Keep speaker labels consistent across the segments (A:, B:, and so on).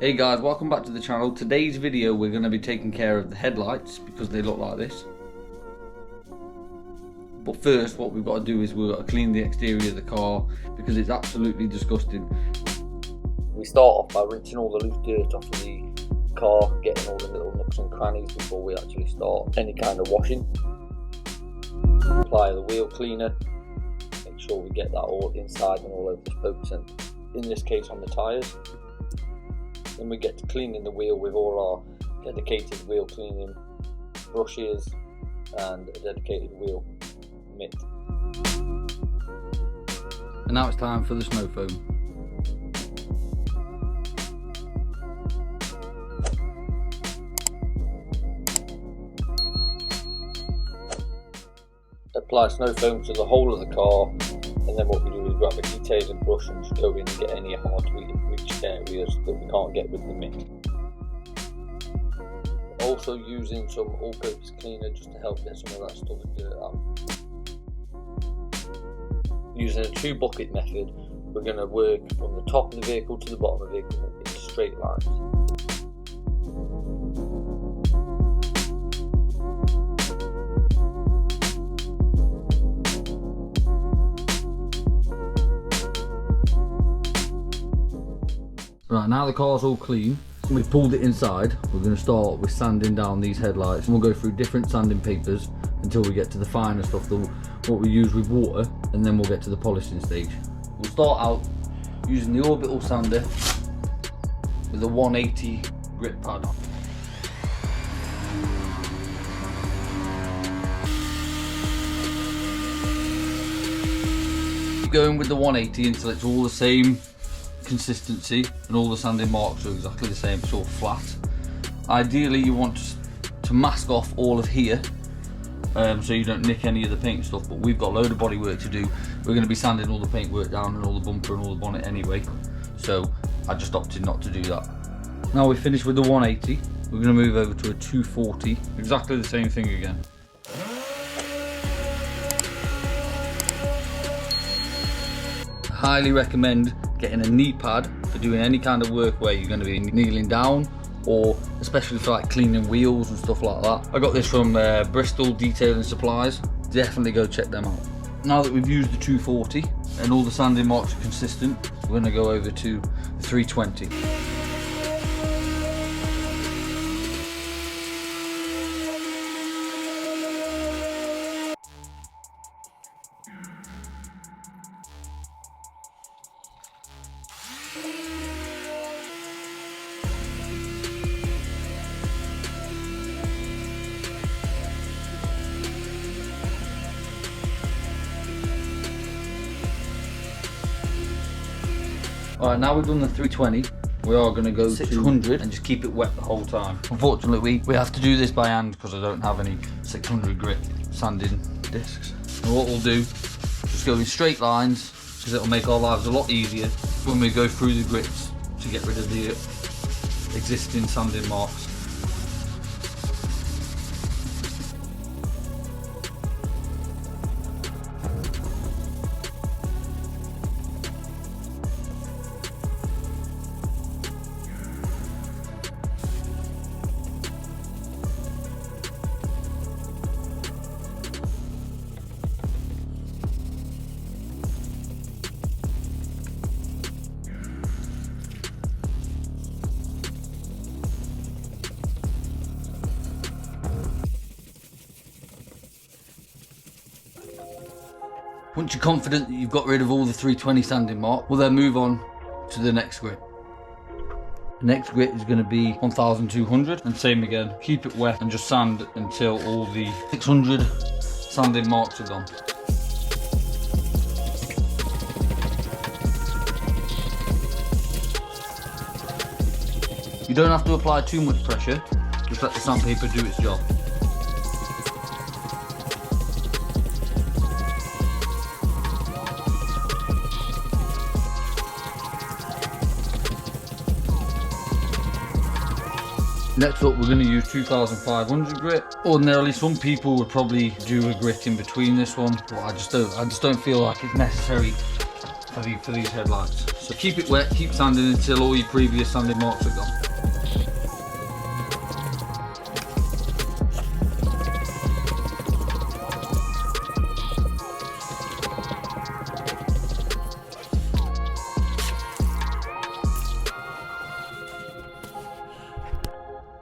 A: Hey guys, welcome back to the channel. Today's video we're going to be taking care of the headlights because they look like this. But first what we've got to do is we've got to clean the exterior of the car because it's absolutely disgusting. We start off by rinsing all the loose dirt off of the car, getting all the little nooks and crannies before we actually start any kind of washing. Apply the wheel cleaner, make sure we get that all inside and all over the spokes and in this case on the tyres. Then we get to cleaning the wheel with all our dedicated wheel cleaning brushes and a dedicated wheel mitt. And now it's time for the snow foam. Apply snow foam to the whole of the car, and then what we do is grab a detailing brush and just go in and get any hard to reach areas that we can't get with the mitt. Also using some all-purpose cleaner just to help get some of that stuff dirt out. Using a 2-bucket method, we're going to work from the top of the vehicle to the bottom of the vehicle in straight lines. Right, now the car's all clean, we've pulled it inside, we're going to start with sanding down these headlights, and we'll go through different sanding papers until we get to the finer stuff, what we use with water, and then we'll get to the polishing stage. We'll start out using the orbital sander with a 180 grip pad. Keep going with the 180 until it's all the same consistency and all the sanding marks are exactly the same, it's all flat. Ideally you want to mask off all of here so you don't nick any of the paint stuff, but we've got a load of body work to do. We're going to be sanding all the paint work down and all the bumper and all the bonnet anyway, so I just opted not to do that. Now we're finished with the 180, we're going to move over to a 240, exactly the same thing again. I highly recommend getting a knee pad for doing any kind of work where you're going to be kneeling down, or especially for like cleaning wheels and stuff like that. I got this from Bristol Detailing Supplies. Definitely go check them out. Now that we've used the 240 and all the sanding marks are consistent, we're going to go over to the 320. Alright, now we've done the 320, we are going to go 600 and just keep it wet the whole time. Unfortunately, we have to do this by hand because I don't have any 600 grit sanding discs. And what we'll do, just go in straight lines because it'll make our lives a lot easier when we go through the grits to get rid of the existing sanding marks. Once you're confident that you've got rid of all the 320 sanding mark, we'll then move on to the next grit. The next grit is going to be 1200, and same again, keep it wet and just sand until all the 600 sanding marks are gone. You don't have to apply too much pressure, just let the sandpaper do its job. Next up, we're going to use 2500 grit. Ordinarily, some people would probably do a grit in between this one, but I just don't feel like it's necessary for these headlights. So keep it wet, keep sanding until all your previous sanding marks are gone.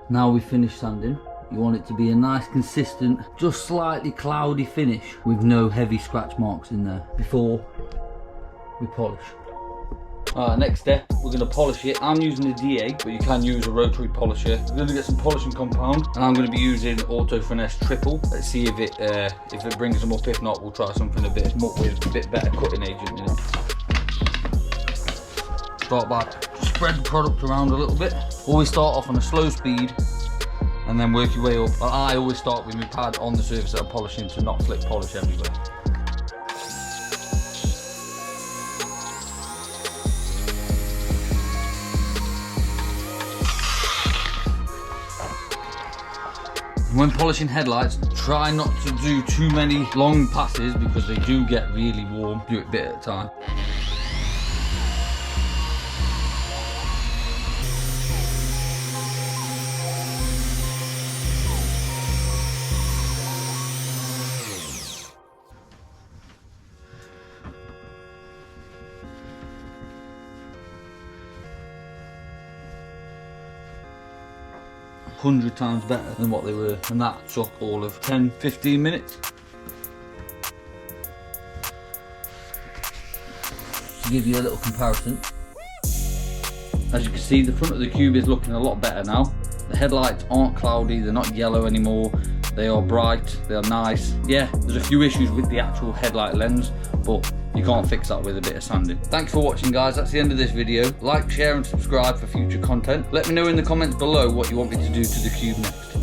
A: Now we finish sanding. You want it to be a nice, consistent, just slightly cloudy finish with no heavy scratch marks in there before we polish. Next step, we're going to polish it. I'm using a DA, but you can use a rotary polisher. We're going to get some polishing compound, and I'm going to be using Auto Finesse Triple. Let's see if it brings them up. If not, we'll try something with a bit better cutting agent in it. Start by spread the product around a little bit. Always start off on a slow speed and then work your way up. I always start with my pad on the surface that I'm polishing to not flick polish everywhere. When polishing headlights, try not to do too many long passes because they do get really warm. Do it a bit at a time. $100 times better than what they were, and that took all of 10-15 minutes. To give you a little comparison, as you can see, the front of the Cube is looking a lot better now. The headlights aren't cloudy, they're not yellow anymore, they are bright, they are nice. Yeah, there's a few issues with the actual headlight lens, but you can't fix that with a bit of sanding. Thanks for watching, guys. That's the end of this video. Like, share and subscribe for future content. Let me know in the comments below what you want me to do to the Cube next.